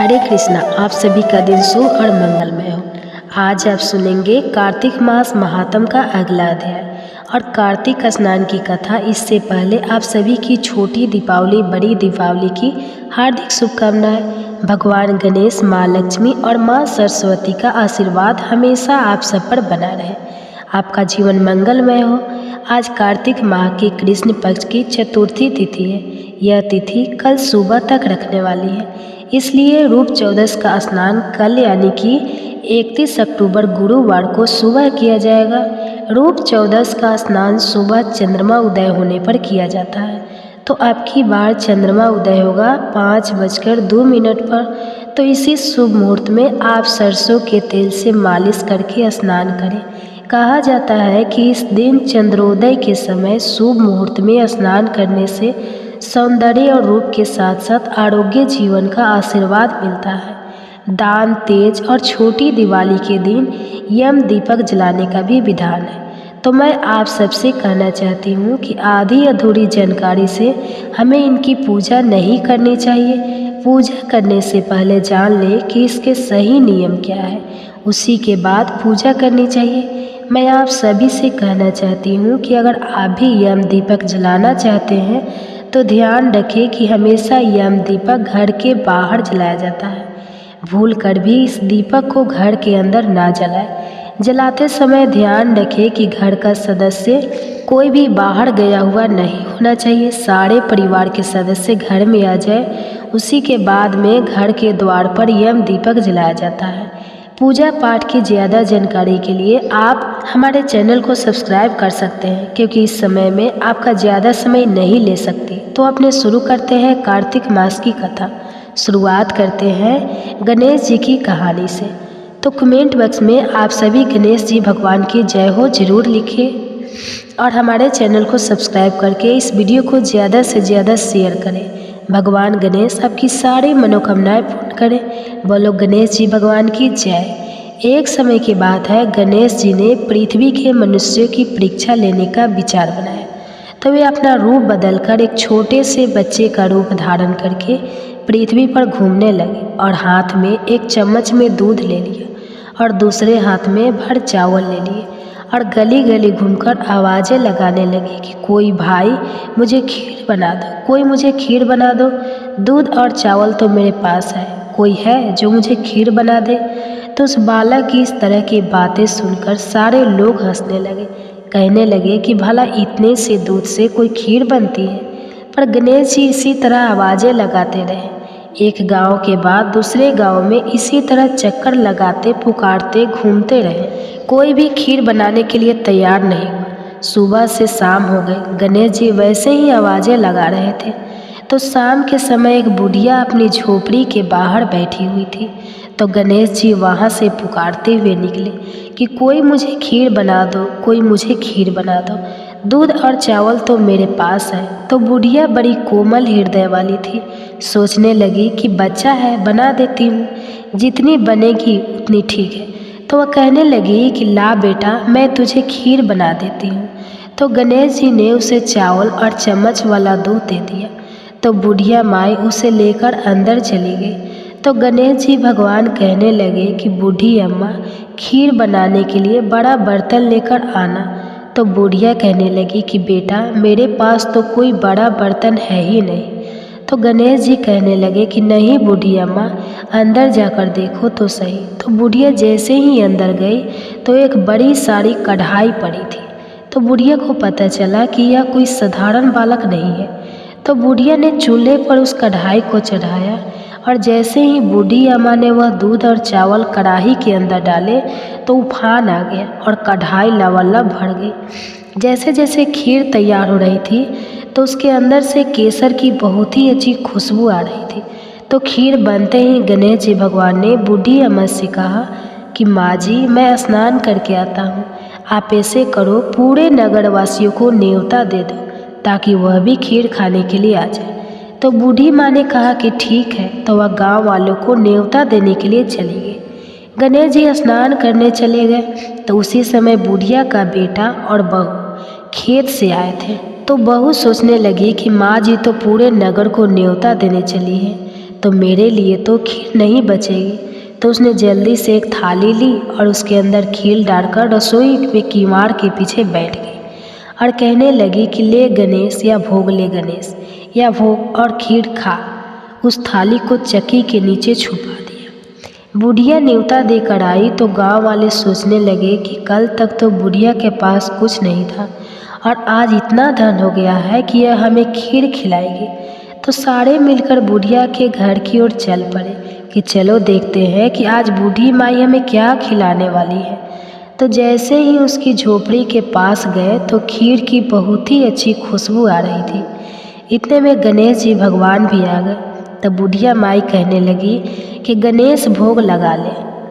हरे कृष्णा। आप सभी का दिन शुभ और मंगलमय हो। आज आप सुनेंगे कार्तिक मास महात्म का अगला अध्याय और कार्तिक स्नान की कथा। इससे पहले आप सभी की छोटी दीपावली बड़ी दीपावली की हार्दिक शुभकामनाएं। भगवान गणेश, माँ लक्ष्मी और माँ सरस्वती का आशीर्वाद हमेशा आप सब पर बना रहे, आपका जीवन मंगलमय हो। आज कार्तिक माह की कृष्ण पक्ष की चतुर्थी तिथि है। यह तिथि कल सुबह तक रखने वाली है, इसलिए रूप चौदस का स्नान कल यानी कि 31 अक्टूबर गुरुवार को सुबह किया जाएगा। रूप चौदस का स्नान सुबह चंद्रमा उदय होने पर किया जाता है, तो अब की बार चंद्रमा उदय होगा 5:02 पर। तो इसी शुभ मुहूर्त में आप सरसों के तेल से मालिश करके स्नान करें। कहा जाता है कि इस दिन चंद्रोदय के समय शुभ मुहूर्त में स्नान करने से सौंदर्य और रूप के साथ साथ आरोग्य जीवन का आशीर्वाद मिलता है। दान, तेज और छोटी दिवाली के दिन यम दीपक जलाने का भी विधान है। तो मैं आप सबसे कहना चाहती हूँ कि आधी अधूरी जानकारी से हमें इनकी पूजा नहीं करनी चाहिए। पूजा करने से पहले जान ले कि इसके सही नियम क्या है, उसी के बाद पूजा करनी चाहिए। मैं आप सभी से कहना चाहती हूँ कि अगर आप भी यम दीपक जलाना चाहते हैं तो ध्यान रखें कि हमेशा यम दीपक घर के बाहर जलाया जाता है। भूल कर भी इस दीपक को घर के अंदर ना जलाएं। जलाते समय ध्यान रखें कि घर का सदस्य कोई भी बाहर गया हुआ नहीं होना चाहिए। सारे परिवार के सदस्य घर में आ जाए, उसी के बाद में घर के द्वार पर यम दीपक जलाया जाता है। पूजा पाठ की ज़्यादा जानकारी के लिए आप हमारे चैनल को सब्सक्राइब कर सकते हैं, क्योंकि इस समय में आपका ज़्यादा समय नहीं ले सकती। तो अपने शुरू करते हैं कार्तिक मास की कथा। शुरुआत करते हैं गणेश जी की कहानी से। तो कमेंट बॉक्स में आप सभी गणेश जी भगवान की जय हो ज़रूर लिखें और हमारे चैनल को सब्सक्राइब करके इस वीडियो को ज़्यादा से ज़्यादा शेयर करें। भगवान गणेश आपकी सारी मनोकामनाएं पूर्ण करें। बोलो गणेश जी भगवान की जय। एक समय की बात है, गणेश जी ने पृथ्वी के मनुष्यों की परीक्षा लेने का विचार बनाया। तो वे अपना रूप बदलकर एक छोटे से बच्चे का रूप धारण करके पृथ्वी पर घूमने लगे और हाथ में एक चम्मच में दूध ले लिया और दूसरे हाथ में भर चावल ले लिए और गली गली घूमकर आवाज़ें लगाने लगे कि कोई भाई मुझे खीर बना दो, कोई मुझे खीर बना दो। दूध और चावल तो मेरे पास है, कोई है जो मुझे खीर बना दे। तो उस बालक की इस तरह की बातें सुनकर सारे लोग हंसने लगे, कहने लगे कि भला इतने से दूध से कोई खीर बनती है। पर गणेश जी इसी तरह आवाज़ें लगाते रहे। एक गांव के बाद दूसरे गांव में इसी तरह चक्कर लगाते पुकारते घूमते रहे, कोई भी खीर बनाने के लिए तैयार नहीं हुआ। सुबह से शाम हो गई, गणेश जी वैसे ही आवाज़ें लगा रहे थे। तो शाम के समय एक बुढ़िया अपनी झोपड़ी के बाहर बैठी हुई थी। तो गणेश जी वहाँ से पुकारते हुए निकले कि कोई मुझे खीर बना दो, कोई मुझे खीर बना दो। दूध और चावल तो मेरे पास है। तो बुढ़िया बड़ी कोमल हृदय वाली थी, सोचने लगी कि बच्चा है, बना देती हूँ, जितनी बनेगी उतनी ठीक है। तो वह कहने लगी कि ला बेटा, मैं तुझे खीर बना देती हूँ। तो गणेश जी ने उसे चावल और चम्मच वाला दूध दे दिया। तो बुढ़िया माई उसे लेकर अंदर चली गई। तो गणेश जी भगवान कहने लगे कि बूढ़ी अम्मा, खीर बनाने के लिए बड़ा बर्तन लेकर आना। तो बुढ़िया कहने लगी कि बेटा, मेरे पास तो कोई बड़ा बर्तन है ही नहीं। तो गणेश जी कहने लगे कि नहीं बूढ़ी अम्मा, अंदर जाकर देखो तो सही। तो बुढ़िया जैसे ही अंदर गई तो एक बड़ी सारी कढ़ाई पड़ी थी। तो बुढ़िया को पता चला कि यह कोई साधारण बालक नहीं है। तो बुढ़िया ने चूल्हे पर उस कढ़ाई को चढ़ाया और जैसे ही बूढ़ी अम्मा ने वह दूध और चावल कढ़ाई के अंदर डाले तो उफान आ गया और कढ़ाई लबालब भर गई। जैसे जैसे खीर तैयार हो रही थी तो उसके अंदर से केसर की बहुत ही अच्छी खुशबू आ रही थी। तो खीर बनते ही गणेश जी भगवान ने बूढ़ी अम्मा से कहा कि माँ जी, मैं स्नान करके आता हूँ, आप ऐसे करो पूरे नगर वासियों को न्योता दे दो ताकि वह भी खीर खाने के लिए आ जाए। तो बूढ़ी माँ ने कहा कि ठीक है। तो वह गांव वालों को न्योता देने के लिए चली गई। गणेश जी स्नान करने चले गए तो उसी समय बुढ़िया का बेटा और बहू खेत से आए थे। तो बहू सोचने लगी कि माँ जी तो पूरे नगर को न्योता देने चली है, तो मेरे लिए तो खीर नहीं बचेगी। तो उसने जल्दी से एक थाली ली और उसके अंदर खीर डालकर रसोई में किवाड़ के पीछे बैठ गई और कहने लगी कि ले गणेश या भोग ले गणेश, या भोग और खीर खा। उस थाली को चक्की के नीचे छुपा दिया। बुढ़िया न्योता देकर आई तो गांव वाले सोचने लगे कि कल तक तो बुढ़िया के पास कुछ नहीं था और आज इतना धन हो गया है कि यह हमें खीर खिलाएगी। तो सारे मिलकर बुढ़िया के घर की ओर चल पड़े कि चलो देखते हैं कि आज बूढ़ी माई हमें क्या खिलाने वाली है। तो जैसे ही उसकी झोपड़ी के पास गए तो खीर की बहुत ही अच्छी खुशबू आ रही थी। इतने में गणेश जी भगवान भी आ गए। तब बुढ़िया माई कहने लगी कि गणेश भोग लगा ले,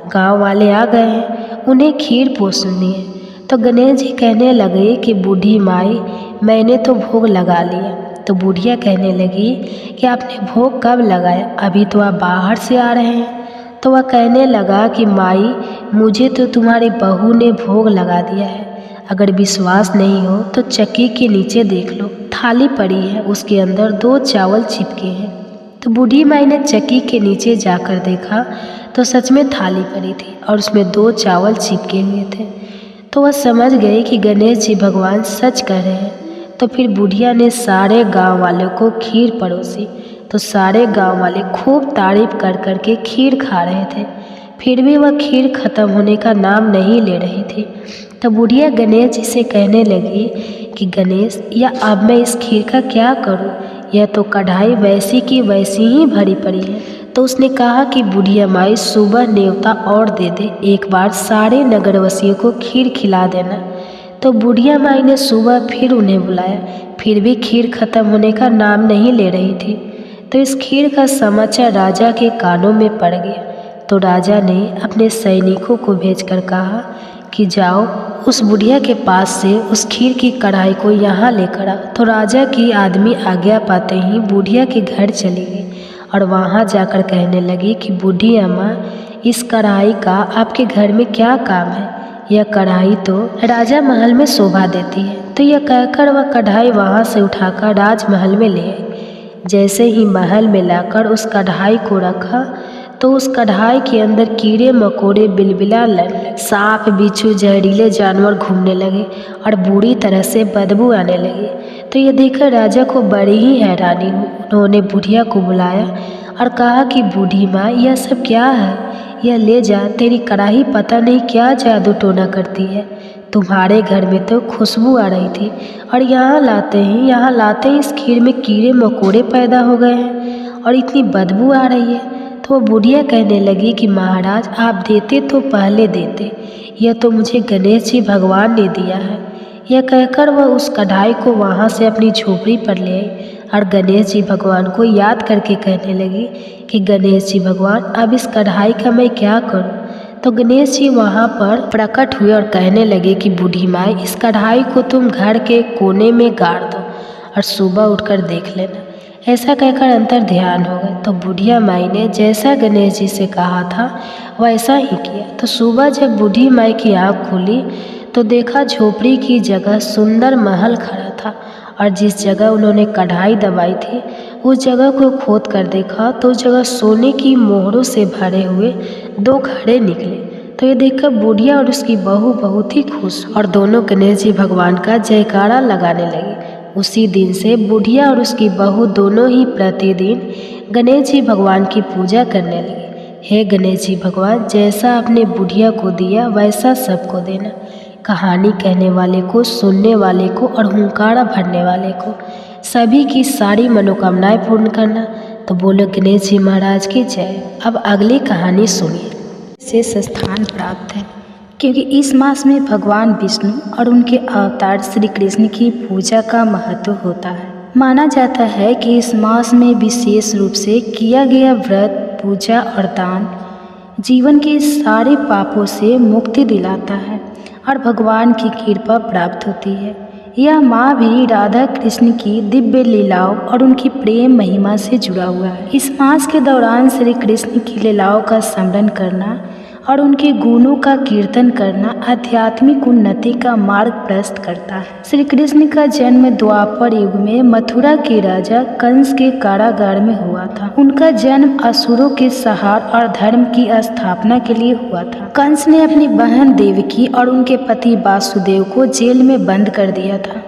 गांव वाले आ गए हैं, उन्हें खीर परोसनी है। तो गणेश जी कहने लगे कि बूढ़ी माई मैंने तो भोग लगा लिया। तो बुढ़िया कहने लगी कि आपने भोग कब लगाया, अभी तो आप बाहर से आ रहे हैं। तो वह कहने लगा कि माई मुझे तो तुम्हारी बहू ने भोग लगा दिया है, अगर विश्वास नहीं हो तो चक्की के नीचे देख लो, थाली पड़ी है, उसके अंदर 2 चावल चिपके हैं। तो बूढ़ी माई ने चक्की के नीचे जाकर देखा तो सच में थाली पड़ी थी और उसमें 2 चावल चिपके हुए थे। तो वह समझ गई कि गणेश जी भगवान सच कह रहे हैं। तो फिर बुढ़िया ने सारे गांव वालों को खीर परोसी। तो सारे गांव वाले खूब तारीफ कर कर के खीर खा रहे थे, फिर भी वह खीर खत्म होने का नाम नहीं ले रही थी। तो बुढ़िया गणेश जी से कहने लगी कि गणेश, या अब मैं इस खीर का क्या करूं, यह तो कढ़ाई वैसी की वैसी ही भरी पड़ी है। तो उसने कहा कि बुढ़िया माई सुबह न्योता और दे दे, एक बार सारे नगरवासियों को खीर खिला देना। तो बुढ़िया माई ने सुबह फिर उन्हें बुलाया, फिर भी खीर खत्म होने का नाम नहीं ले रही थी। तो इस खीर का समाचार राजा के कानों में पड़ गया। तो राजा ने अपने सैनिकों को भेजकर कहा कि जाओ उस बुढ़िया के पास से उस खीर की कढ़ाई को यहाँ लेकर आओ। तो राजा की आदमी आज्ञा पाते ही बुढ़िया के घर चली गई और वहाँ जाकर कहने लगी कि बूढ़ी अम्मा, इस कढ़ाई का आपके घर में क्या काम है, यह कढ़ाई तो राजा महल में शोभा देती है। तो यह कहकर वह कढ़ाई वहाँ से उठाकर राजमहल में ले आई। जैसे ही महल में लाकर उस कढ़ाई को रखा तो उस कढ़ाई के अंदर कीड़े मकोड़े बिलबिला लगे, सांप बिच्छू जहरीले जानवर घूमने लगे और बुरी तरह से बदबू आने लगी। तो ये देखकर राजा को बड़ी ही हैरानी हुई। उन्होंने बुढ़िया को बुलाया और कहा कि बूढ़ी माँ, यह सब क्या है, यह ले जा, तेरी कढ़ाई पता नहीं क्या जादू टोना करती है। तुम्हारे घर में तो खुशबू आ रही थी और यहाँ लाते ही इस खीर में कीड़े मकोड़े पैदा हो गए हैं और इतनी बदबू आ रही है। तो वो बुढ़िया कहने लगी कि महाराज, आप देते तो पहले देते, यह तो मुझे गणेश जी भगवान ने दिया है। यह कहकर वह उस कढ़ाई को वहाँ से अपनी झोपड़ी पर ले आई और गणेश जी भगवान को याद करके कहने लगी कि गणेश जी भगवान, अब इस कढ़ाई का मैं क्या करूँ। तो गणेश जी वहाँ पर प्रकट हुए और कहने लगे कि बूढ़ी माई, इस कढ़ाई को तुम घर के कोने में गाड़ दो और सुबह उठकर देख लेना। ऐसा कहकर अंतर ध्यान हो गए। तो बुढ़िया माई ने जैसा गणेश जी से कहा था वैसा ही किया। तो सुबह जब बूढ़ी माई की आँख खुली तो देखा झोपड़ी की जगह सुंदर महल खड़ा था और जिस जगह उन्होंने कढ़ाई दबाई थी उस जगह को खोद कर देखा तो उस जगह सोने की मोहरों से भरे हुए 2 घड़े निकले। तो ये देखकर बुढ़िया और उसकी बहू बहुत ही खुश और दोनों गणेश जी भगवान का जयकारा लगाने लगे। उसी दिन से बुढ़िया और उसकी बहू दोनों ही प्रतिदिन गणेश जी भगवान की पूजा करने लगे। हे गणेश जी भगवान, जैसा आपने बुढ़िया को दिया वैसा सबको देना। कहानी कहने वाले को, सुनने वाले को और हुंकारा भरने वाले को सभी की सारी मनोकामनाएं पूर्ण करना। तो बोलो गणेश जी महाराज की जय। अब अगली कहानी सुनिए। विशेष स्थान प्राप्त है क्योंकि इस मास में भगवान विष्णु और उनके अवतार श्री कृष्ण की पूजा का महत्व होता है। माना जाता है कि इस मास में विशेष रूप से किया गया व्रत, पूजा और दान जीवन के सारे पापों से मुक्ति दिलाता है और भगवान की कृपा प्राप्त होती है। यह माँ भी राधा कृष्ण की दिव्य लीलाओं और उनकी प्रेम महिमा से जुड़ा हुआ है। इस मास के दौरान श्री कृष्ण की लीलाओं का स्मरण करना और उनके गुणों का कीर्तन करना आध्यात्मिक उन्नति का मार्ग प्रशस्त करता है। श्री कृष्ण का जन्म द्वापर युग में मथुरा के राजा कंस के कारागार में हुआ था। उनका जन्म असुरों के संहार और धर्म की स्थापना के लिए हुआ था। कंस ने अपनी बहन देवकी और उनके पति वासुदेव को जेल में बंद कर दिया था,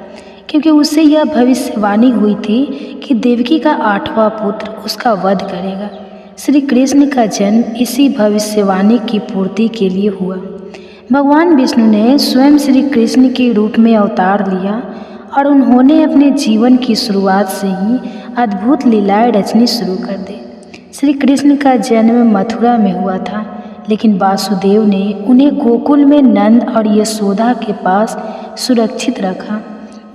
क्योंकि उससे यह भविष्यवाणी हुई थी कि देवकी का 8वां पुत्र उसका वध करेगा। श्री कृष्ण का जन्म इसी भविष्यवाणी की पूर्ति के लिए हुआ। भगवान विष्णु ने स्वयं श्री कृष्ण के रूप में अवतार लिया और उन्होंने अपने जीवन की शुरुआत से ही अद्भुत लीलाएं रचनी शुरू कर दी। श्री कृष्ण का जन्म मथुरा में हुआ था, लेकिन वासुदेव ने उन्हें गोकुल में नंद और यशोदा के पास सुरक्षित रखा।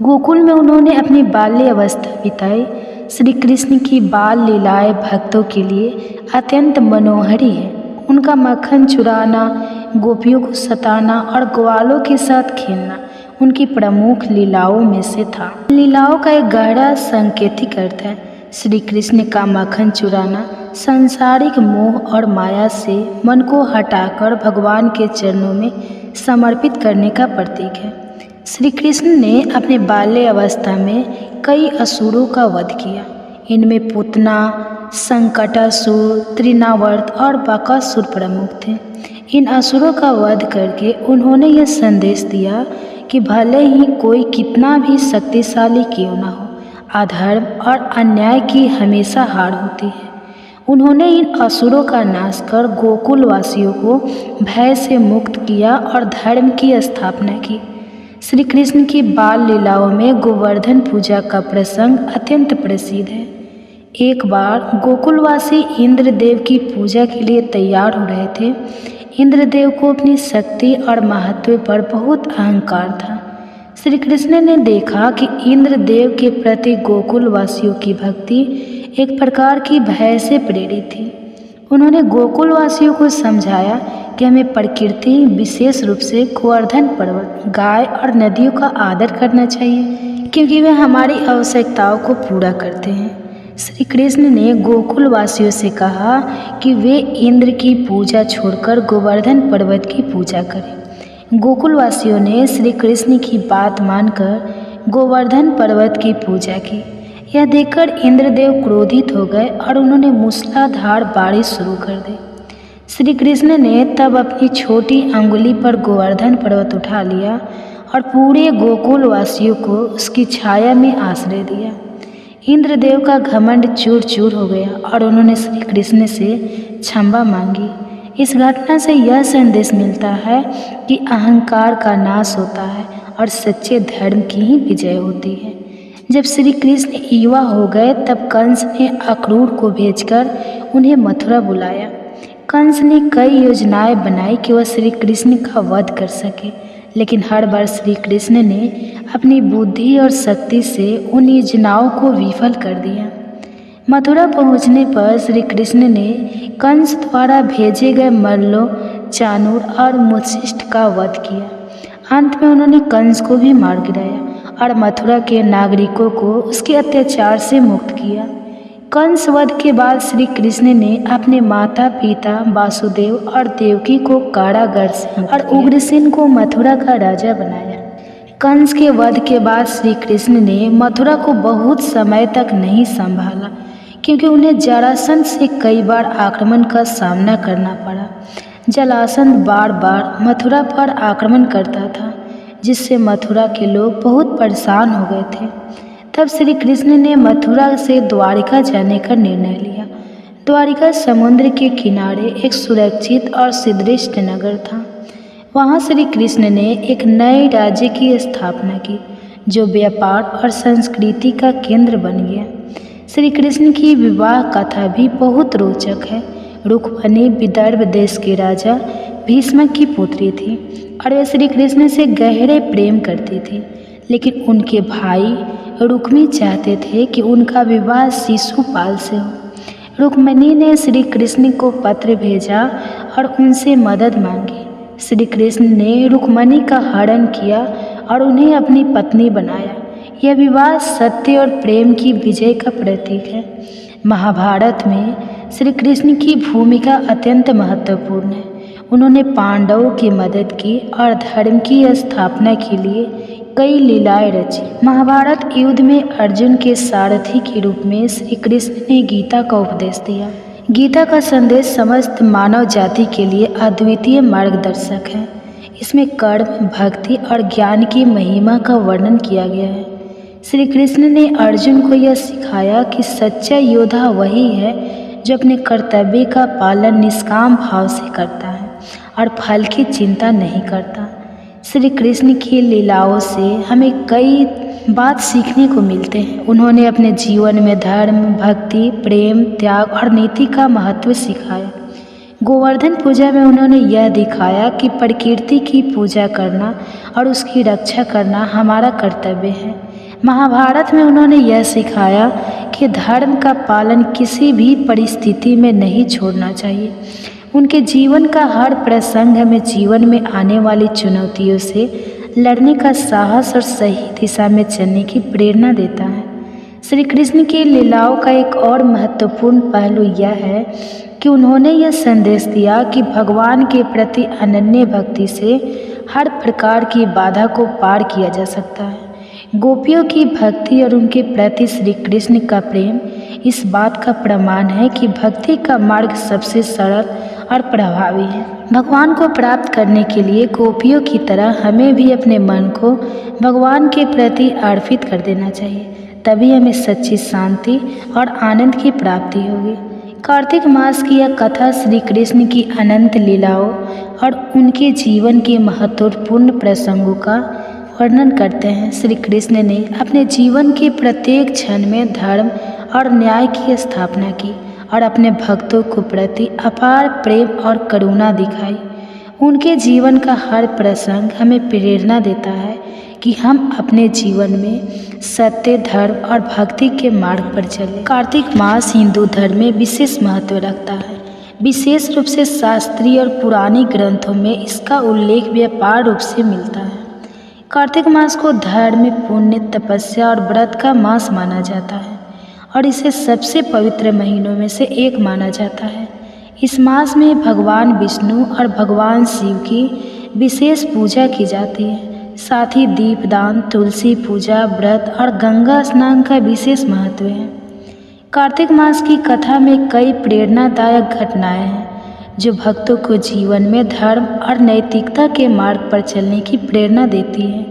गोकुल में उन्होंने अपनी बाल्य अवस्था बिताई। श्री कृष्ण की बाल लीलाएं भक्तों के लिए अत्यंत मनोहरी है। उनका मक्खन चुराना, गोपियों को सताना और ग्वालों के साथ खेलना उनकी प्रमुख लीलाओं में से था। लीलाओं का एक गहरा सांकेतिक अर्थ है। श्री कृष्ण का मक्खन चुराना सांसारिक मोह और माया से मन को हटाकर भगवान के चरणों में समर्पित करने का प्रतीक है। श्री कृष्ण ने अपने बाल्य अवस्था में कई असुरों का वध किया। इनमें पूतना, संकटासुर, तृणावर्त और बकासुर प्रमुख थे। इन असुरों का वध करके उन्होंने यह संदेश दिया कि भले ही कोई कितना भी शक्तिशाली क्यों न हो, अधर्म और अन्याय की हमेशा हार होती है। उन्होंने इन असुरों का नाश कर गोकुल वासियों को भय से मुक्त किया और धर्म की स्थापना की। श्री कृष्ण की बाल लीलाओं में गोवर्धन पूजा का प्रसंग अत्यंत प्रसिद्ध है। एक बार गोकुलवासी इंद्रदेव की पूजा के लिए तैयार हो रहे थे। इंद्रदेव को अपनी शक्ति और महत्व पर बहुत अहंकार था। श्री कृष्ण ने देखा कि इंद्रदेव के प्रति गोकुलवासियों की भक्ति एक प्रकार की भय से प्रेरित थी। उन्होंने गोकुलवासियों को समझाया कि हमें प्रकृति, विशेष रूप से गोवर्धन पर्वत, गाय और नदियों का आदर करना चाहिए, क्योंकि वे हमारी आवश्यकताओं को पूरा करते हैं। श्री कृष्ण ने गोकुलवासियों से कहा कि वे इंद्र की पूजा छोड़कर गोवर्धन पर्वत की पूजा करें। गोकुलवासियों ने श्री कृष्ण की बात मानकर गोवर्धन पर्वत की पूजा की। यह देखकर इंद्रदेव क्रोधित हो गए और उन्होंने मूसलाधार बारिश शुरू कर दी। श्री कृष्ण ने तब अपनी छोटी अंगुली पर गोवर्धन पर्वत उठा लिया और पूरे गोकुलवासियों को उसकी छाया में आश्रय दिया। इंद्रदेव का घमंड चूर चूर हो गया और उन्होंने श्री कृष्ण से क्षमा मांगी। इस घटना से यह संदेश मिलता है कि अहंकार का नाश होता है और सच्चे धर्म की ही विजय होती है। जब श्री कृष्ण युवा हो गए तब कंस ने अक्रूर को भेजकर उन्हें मथुरा बुलाया। कंस ने कई योजनाएं बनाई कि वह श्री कृष्ण का वध कर सके, लेकिन हर बार श्री कृष्ण ने अपनी बुद्धि और शक्ति से उन योजनाओं को विफल कर दिया। मथुरा पहुंचने पर श्री कृष्ण ने कंस द्वारा भेजे गए मल्लों, चाणूर और मुशिष्ट का वध किया। अंत में उन्होंने कंस को भी मार गिराया और मथुरा के नागरिकों को उसके अत्याचार से मुक्त किया। कंस वध के बाद श्री कृष्ण ने अपने माता पिता वासुदेव और देवकी को कारागार से और उग्रसेन को मथुरा का राजा बनाया। कंस के वध के बाद श्री कृष्ण ने मथुरा को बहुत समय तक नहीं संभाला, क्योंकि उन्हें जरासंध से कई बार आक्रमण का सामना करना पड़ा। जरासंध बार बार मथुरा पर आक्रमण करता था, जिससे मथुरा के लोग बहुत परेशान हो गए थे। तब श्री कृष्ण ने मथुरा से द्वारिका जाने का निर्णय लिया। द्वारिका समुद्र के किनारे एक सुरक्षित और सुदृढ़ नगर था। वहाँ श्री कृष्ण ने एक नए राज्य की स्थापना की, जो व्यापार और संस्कृति का केंद्र बन गया। श्री कृष्ण की विवाह कथा भी बहुत रोचक है। रुक्मिणी विदर्भ देश के राजा भीष्म की पुत्री थी और वे श्री कृष्ण से गहरे प्रेम करती थी, लेकिन उनके भाई रुक्मी चाहते थे कि उनका विवाह शिशुपाल से हो। रुक्मिणी ने श्री कृष्ण को पत्र भेजा और उनसे मदद मांगी। श्री कृष्ण ने रुक्मिणी का हरण किया और उन्हें अपनी पत्नी बनाया। यह विवाह सत्य और प्रेम की विजय का प्रतीक है। महाभारत में श्री कृष्ण की भूमिका अत्यंत महत्वपूर्ण है। उन्होंने पांडवों की मदद की और धर्म की स्थापना के लिए कई लीलाएं रची। महाभारत युद्ध में अर्जुन के सारथी के रूप में श्री कृष्ण ने गीता का उपदेश दिया। गीता का संदेश समस्त मानव जाति के लिए अद्वितीय मार्गदर्शक है। इसमें कर्म, भक्ति और ज्ञान की महिमा का वर्णन किया गया है। श्री कृष्ण ने अर्जुन को यह सिखाया कि सच्चा योद्धा वही है जो अपने कर्तव्य का पालन निष्काम भाव से करता है और फल की चिंता नहीं करता। श्री कृष्ण की लीलाओं से हमें कई बात सीखने को मिलते हैं। उन्होंने अपने जीवन में धर्म, भक्ति, प्रेम, त्याग और नीति का महत्व सिखाया। गोवर्धन पूजा में उन्होंने यह दिखाया कि प्रकृति की पूजा करना और उसकी रक्षा करना हमारा कर्तव्य है। महाभारत में उन्होंने यह सिखाया कि धर्म का पालन किसी भी परिस्थिति में नहीं छोड़ना चाहिए। उनके जीवन का हर प्रसंग हमें जीवन में आने वाली चुनौतियों से लड़ने का साहस और सही दिशा में चलने की प्रेरणा देता है। श्री कृष्ण की लीलाओं का एक और महत्वपूर्ण पहलू यह है कि उन्होंने यह संदेश दिया कि भगवान के प्रति अनन्य भक्ति से हर प्रकार की बाधा को पार किया जा सकता है। गोपियों की भक्ति और उनके प्रति श्री कृष्ण का प्रेम इस बात का प्रमाण है कि भक्ति का मार्ग सबसे सरल और प्रभावी है। भगवान को प्राप्त करने के लिए गोपियों की तरह हमें भी अपने मन को भगवान के प्रति अर्पित कर देना चाहिए, तभी हमें सच्ची शांति और आनंद की प्राप्ति होगी। कार्तिक मास की यह कथा श्री कृष्ण की अनंत लीलाओं और उनके जीवन के महत्वपूर्ण प्रसंगों का वर्णन करते हैं। श्री कृष्ण ने अपने जीवन के प्रत्येक क्षण में धर्म और न्याय की स्थापना की और अपने भक्तों को प्रति अपार प्रेम और करुणा दिखाई। उनके जीवन का हर प्रसंग हमें प्रेरणा देता है कि हम अपने जीवन में सत्य, धर्म और भक्ति के मार्ग पर चलें। कार्तिक मास हिंदू धर्म में विशेष महत्व रखता है। विशेष रूप से शास्त्रीय और पुरानी ग्रंथों में इसका उल्लेख व्यापक रूप से मिलता है। कार्तिक मास को धर्म, पुण्य, तपस्या और व्रत का मास माना जाता है और इसे सबसे पवित्र महीनों में से एक माना जाता है। इस मास में भगवान विष्णु और भगवान शिव की विशेष पूजा की जाती है। साथ ही दीपदान, तुलसी पूजा, व्रत और गंगा स्नान का विशेष महत्व है। कार्तिक मास की कथा में कई प्रेरणादायक घटनाएं हैं जो भक्तों को जीवन में धर्म और नैतिकता के मार्ग पर चलने की प्रेरणा देती है।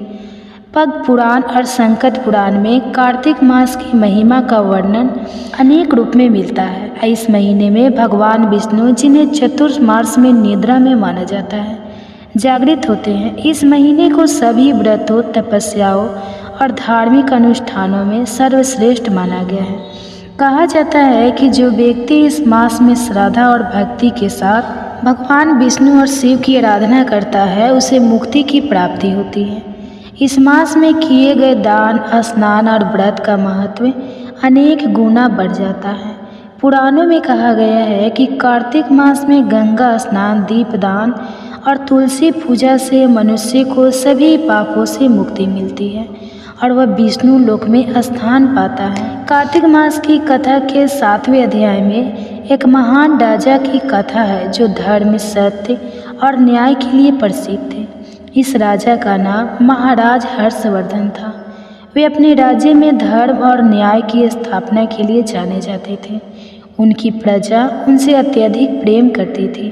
पद्म पुराण और संकट पुराण में कार्तिक मास की महिमा का वर्णन अनेक रूप में मिलता है। इस महीने में भगवान विष्णु, जिन्हें चतुर्मास में निद्रा में माना जाता है, जागृत होते हैं। इस महीने को सभी व्रतों, तपस्याओं और धार्मिक अनुष्ठानों में सर्वश्रेष्ठ माना गया है। कहा जाता है कि जो व्यक्ति इस मास में श्रद्धा और भक्ति के साथ भगवान विष्णु और शिव की आराधना करता है, उसे मुक्ति की प्राप्ति होती है। इस मास में किए गए दान, स्नान और व्रत का महत्व अनेक गुना बढ़ जाता है। पुराणों में कहा गया है कि कार्तिक मास में गंगा स्नान, दीपदान और तुलसी पूजा से मनुष्य को सभी पापों से मुक्ति मिलती है और वह विष्णु लोक में स्थान पाता है। कार्तिक मास की कथा के 7वें अध्याय में एक महान राजा की कथा है जो धर्म, सत्य और न्याय के लिए प्रसिद्ध थे। इस राजा का नाम महाराज हर्षवर्धन था। वे अपने राज्य में धर्म और न्याय की स्थापना के लिए जाने जाते थे। उनकी प्रजा उनसे अत्यधिक प्रेम करती थी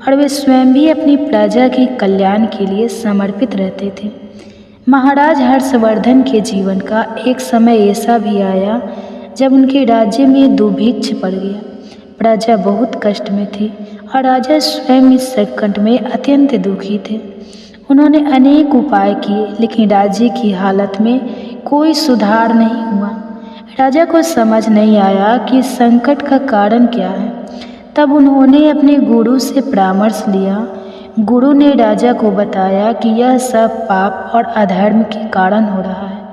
और वे स्वयं भी अपनी प्रजा के कल्याण के लिए समर्पित रहते थे। महाराज हर्षवर्धन के जीवन का एक समय ऐसा भी आया जब उनके राज्य में दुर्भिक्ष पड़ गया। प्रजा बहुत कष्ट में थी और राजा स्वयं इस संकट में अत्यंत दुखी थे। उन्होंने अनेक उपाय किए, लेकिन राज्य की हालत में कोई सुधार नहीं हुआ। राजा को समझ नहीं आया कि संकट का कारण क्या है। तब उन्होंने अपने गुरु से परामर्श लिया। गुरु ने राजा को बताया कि यह सब पाप और अधर्म के कारण हो रहा है।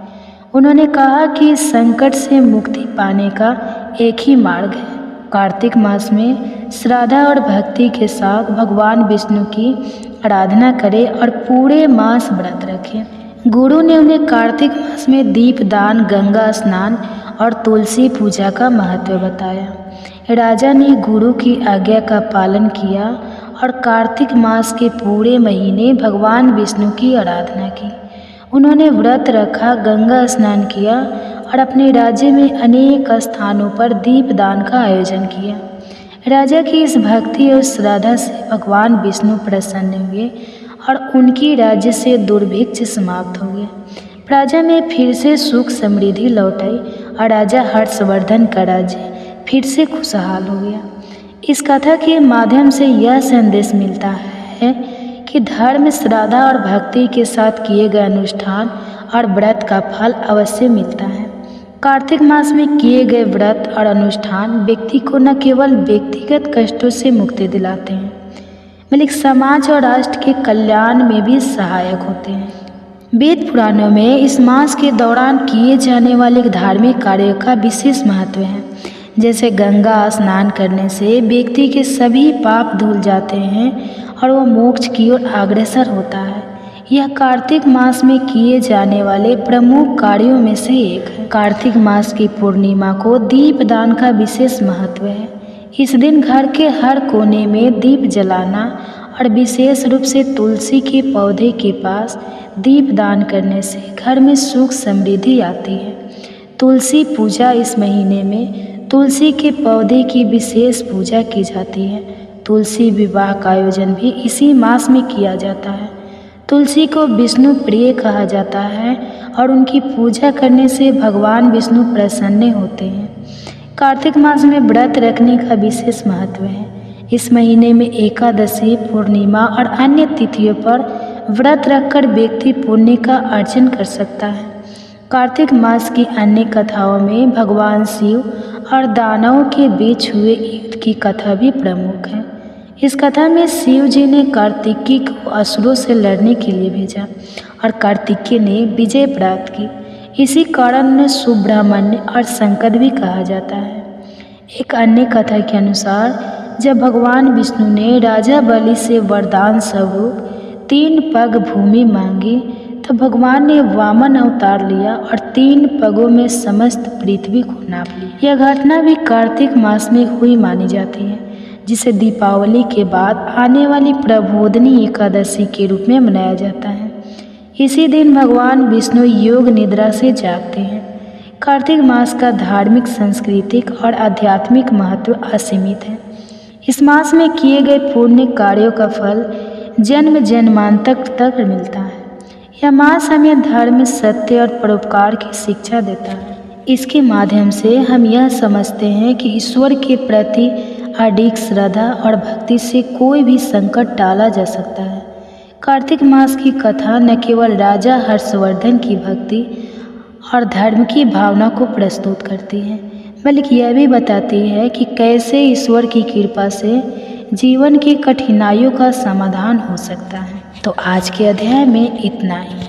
उन्होंने कहा कि इस संकट से मुक्ति पाने का एक ही मार्ग है। कार्तिक मास में श्रद्धा और भक्ति के साथ भगवान विष्णु की आराधना करें और पूरे मास व्रत रखें। गुरु ने उन्हें कार्तिक मास में दीपदान, गंगा स्नान और तुलसी पूजा का महत्व बताया। राजा ने गुरु की आज्ञा का पालन किया और कार्तिक मास के पूरे महीने भगवान विष्णु की आराधना की। उन्होंने व्रत रखा, गंगा स्नान किया और अपने राज्य में अनेक स्थानों पर दीपदान का आयोजन किया। राजा की इस भक्ति और श्रद्धा से भगवान विष्णु प्रसन्न हुए और उनकी राज्य से दुर्भिक्ष समाप्त हो गया। प्रजा में फिर से सुख समृद्धि लौट आई और राजा हर्षवर्धन का राज्य फिर से खुशहाल हो गया। इस कथा के माध्यम से यह संदेश मिलता है कि धर्म, श्रद्धा और भक्ति के साथ किए गए अनुष्ठान और व्रत का फल अवश्य मिलता है। कार्तिक मास में किए गए व्रत और अनुष्ठान व्यक्ति को न केवल व्यक्तिगत कष्टों से मुक्ति दिलाते हैं, बल्कि समाज और राष्ट्र के कल्याण में भी सहायक होते हैं। वेद पुराणों में इस मास के दौरान किए जाने वाले धार्मिक कार्यों का विशेष महत्व है। जैसे गंगा स्नान करने से व्यक्ति के सभी पाप धुल जाते हैं और वह मोक्ष की ओर अग्रसर होता है। यह कार्तिक मास में किए जाने वाले प्रमुख कार्यों में से एक है। कार्तिक मास की पूर्णिमा को दीपदान का विशेष महत्व है। इस दिन घर के हर कोने में दीप जलाना और विशेष रूप से तुलसी के पौधे के पास दीपदान करने से घर में सुख समृद्धि आती है। तुलसी पूजा, इस महीने में तुलसी के पौधे की विशेष पूजा की जाती है। तुलसी विवाह का आयोजन भी इसी मास में किया जाता है। तुलसी को विष्णु प्रिय कहा जाता है और उनकी पूजा करने से भगवान विष्णु प्रसन्न होते हैं। कार्तिक मास में व्रत रखने का विशेष महत्व है। इस महीने में एकादशी, पूर्णिमा और अन्य तिथियों पर व्रत रखकर व्यक्ति पुण्य का अर्जन कर सकता है। कार्तिक मास की अन्य कथाओं में भगवान शिव और दानवों के बीच हुए युद्ध की कथा भी प्रमुख है। इस कथा में शिव जी ने कार्तिकेय को असुरों से लड़ने के लिए भेजा और कार्तिकेय ने विजय प्राप्त की। इसी कारण उन्हें सुब्रह्मण्य और शंकर भी कहा जाता है। एक अन्य कथा के अनुसार जब भगवान विष्णु ने राजा बलि से वरदान स्वरूप 3 पग भूमि मांगी तो भगवान ने वामन अवतार लिया और 3 पगों में समस्त पृथ्वी को नाप लिया। यह घटना भी कार्तिक मास में हुई मानी जाती है, जिसे दीपावली के बाद आने वाली प्रबोधिनी एकादशी के रूप में मनाया जाता है। इसी दिन भगवान विष्णु योग निद्रा से जागते हैं। कार्तिक मास का धार्मिक, सांस्कृतिक और आध्यात्मिक महत्व असीमित है। इस मास में किए गए पुण्य कार्यों का फल जन्म जन्मांतर तक मिलता है। यह मास हमें धर्म, सत्य और परोपकार की शिक्षा देता है। इसके माध्यम से हम यह समझते हैं कि ईश्वर के प्रति अडिग श्रद्धा और भक्ति से कोई भी संकट टाला जा सकता है। कार्तिक मास की कथा न केवल राजा हर्षवर्धन की भक्ति और धर्म की भावना को प्रस्तुत करती है, बल्कि यह भी बताती है कि कैसे ईश्वर की कृपा से जीवन की कठिनाइयों का समाधान हो सकता है। तो आज के अध्याय में इतना ही।